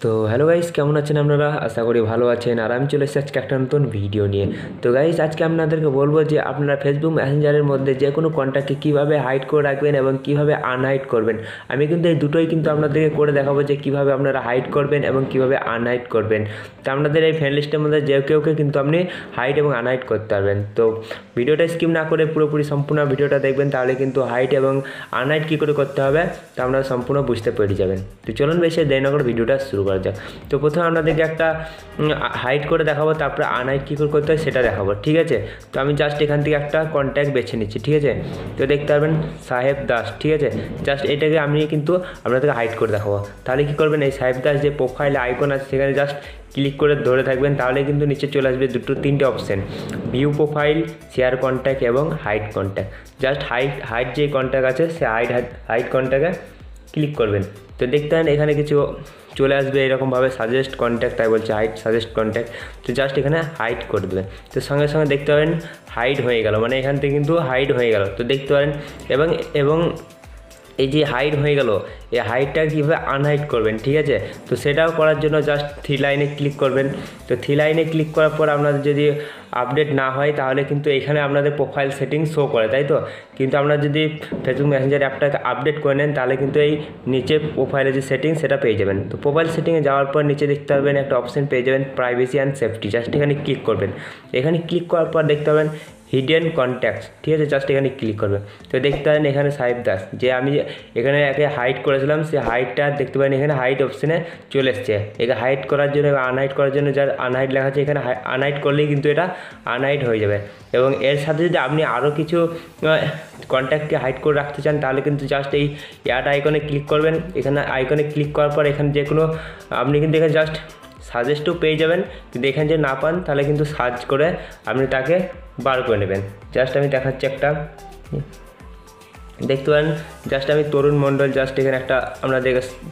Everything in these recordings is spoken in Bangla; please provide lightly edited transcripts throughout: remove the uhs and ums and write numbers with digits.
তো হ্যালো গাইস, কেমন আছেন আপনারা? আশা করি ভালো আছেন। আর আমি চলে এসেছি আজকে একটা নতুন ভিডিও নিয়ে। তো গাইস, আজকে আপনাদেরকে বলবো যে আপনারা ফেসবুক মেসেঞ্জারের মধ্যে যে কোনো কন্ট্যাক্টকে কীভাবে হাইড করে রাখবেন এবং কীভাবে আনহাইড করবেন। আমি কিন্তু এই দুটোই কিন্তু আপনাদেরকে করে দেখাবো যে কীভাবে আপনারা হাইড করবেন এবং কীভাবে আনহাইড করবেন। তো আপনাদের এই ফ্রেন্ড লিস্টের মধ্যে যে কেউকে কিন্তু আপনি হাইড এবং আনহাইড করতে পারবেন। তো ভিডিওটা স্কিপ না করে পুরোপুরি সম্পূর্ণ ভিডিওটা দেখবেন, তাহলে কিন্তু হাইড এবং আনহাইড কী করে করতে হবে তা আপনারা সম্পূর্ণ বুঝতে পেরে যাবেন। তো চলুন বেশি দেরি না করে ভিডিওটা শুরু করা যাক। তো প্রথমে আপনাদেরকে একটা হাইড করে দেখাবো, তারপরে আনহাইড কী করে করতে হয় সেটা দেখাবো, ঠিক আছে? তো আমি জাস্ট এখান থেকে একটা কন্ট্যাক্ট বেছে নিচ্ছি, ঠিক আছে? তো দেখতে পারবেন সাহেব দাস, ঠিক আছে? জাস্ট এটাকে আমি কিন্তু আপনাদেরকে হাইড করে দেখাবো। তাহলে কী করবেন, এই সাহেব দাস যে প্রোফাইলে আইকন আছে সেখানে জাস্ট ক্লিক করে ধরে থাকবেন, তাহলে কিন্তু নিচে চলে আসবে তিনটে option, view profile, share contact এবং হাইড কন্ট্যাক্ট। জাস্ট হাইড যে কন্ট্যাক্ট আছে সে হাইড কন্ট্যাক্টে ক্লিক করবেন। তো দেখতে পারেন এখানে কিছু চলে আসবে এরকমভাবে সাজেস্ট কন্ট্যাক্ট, তাই বলছে হাইড সাজেস্ট কন্ট্যাক্ট। তো জাস্ট এখানে হাইড করে দেবেন। তো সঙ্গে সঙ্গে দেখতে পারেন হাইড হয়ে গেল, মানে এখান থেকে কিন্তু হাইড হয়ে গেল। তো দেখতে পারেন এবং এই যে হাইড হয়ে গেল, এই হাইডটা কীভাবে আনহাইড করবেন, ঠিক আছে? তো সেটাও করার জন্য জাস্ট থ্রি লাইনে ক্লিক করবেন। তো থ্রি লাইনে ক্লিক করার পর আপনাদের যদি আপডেট না হয় তাহলে কিন্তু এখানে আপনাদের প্রোফাইল সেটিং শো করে, তাই তো? কিন্তু আপনারা যদি ফেসবুক মেসেঞ্জার অ্যাপটাকে আপডেট করে নেন তাহলে কিন্তু এই নিচে প্রোফাইলের যে সেটিং সেটা পেয়ে যাবেন। তো প্রোফাইল সেটিংয়ে যাওয়ার পর নিচে দেখতে পাবেন একটা অপশান পেয়ে যাবেন প্রাইভেসি অ্যান্ড সেফটি। জাস্ট এখানে ক্লিক করবেন। এখানে ক্লিক করার পর দেখতে পাবেন হিডেন কন্ট্যাক্টস, ঠিক আছে? জাস্ট এখানে ক্লিক করবেন। তো দেখতে পারেন এখানে সাহেব দাস যে আমি এখানে একে হাইড করেছিলাম, সে হাইডটা দেখতে পারেন এখানে হাইড অপশানে চলে এসছে। একে হাইড করার জন্য আনহাইড করার জন্য যার আনহাইড লেখা আছে এখানে আনহাইড করলেই কিন্তু এটা আনহাইড হয়ে যাবে। এবং এর সাথে যদি আপনি আরও কিছু কন্ট্যাক্টকে হাইড করে রাখতে চান তাহলে কিন্তু জাস্ট এই অ্যাড আইকনে ক্লিক করবেন। এখানে আইকনে ক্লিক করার পর এখানে যে কোনো আপনি কিন্তু এখানে জাস্ট সাজেস্টও পেয়ে যাবেন, কিন্তু এখানে যদি না পান তাহলে কিন্তু সার্চ করে আপনি তাকে বার করে নেবেন। জাস্ট আমি দেখাচ্ছি একটা, দেখতে পারেন জাস্ট আমি তরুণ মণ্ডল জাস্ট এখানে একটা আমরা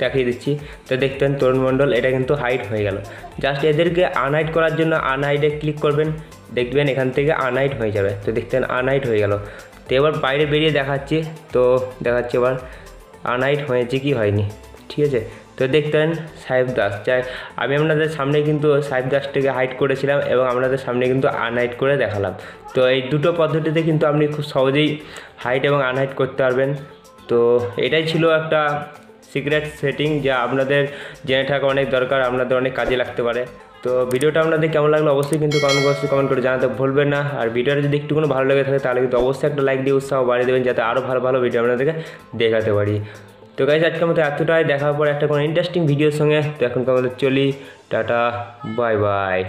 দেখিয়ে দিচ্ছি। তো দেখতে পারেন তরুণ মণ্ডল এটা কিন্তু হাইড হয়ে গেল। জাস্ট এদেরকে আনহাইড করার জন্য আনহাইডে ক্লিক করবেন, দেখবেন এখান থেকে আনহাইড হয়ে যাবে। তো দেখতে পারেন আনহাইড হয়ে গেল। তো এবার বাইরে বেরিয়ে দেখাচ্ছি, তো দেখাচ্ছি এবার আনহাইড হয়েছে কি হয়নি, ঠিক আছে? তো দেখতে পারেন সাহেব দাস, চাই আমি আপনাদের সামনে কিন্তু সাহেব দাসটাকে হাইড করেছিলাম এবং আপনাদের সামনে কিন্তু আনহাইড করে দেখালাম। তো এই দুটো পদ্ধতিতে কিন্তু আপনি খুব সহজেই হাইড এবং আনহাইড করতে পারবেন। তো এটাই ছিল একটা সিক্রেট সেটিং যা আপনাদের জেনে থাকা অনেক দরকার, আপনাদের অনেক কাজে লাগতে পারে। তো ভিডিওটা আপনাদের কেমন লাগলো অবশ্যই কিন্তু কমেন্ট করে জানাতে ভুলবেন না। আর ভিডিওটা যদি একটু কোনো ভালো লেগে থাকে তাহলে কিন্তু অবশ্যই একটা লাইক দিয়ে উৎসাহ বাড়িয়ে দেবেন, যাতে আরও ভালো ভালো ভিডিও আপনাদেরকে দেখাতে পারি। তো গাইস, আজকের মতো এতটাই, দেখা পর একটা কোনো ইন্টারেস্টিং ভিডিওর সঙ্গে। তো এখন আমাদের চলি, টাটা, বাই বাই।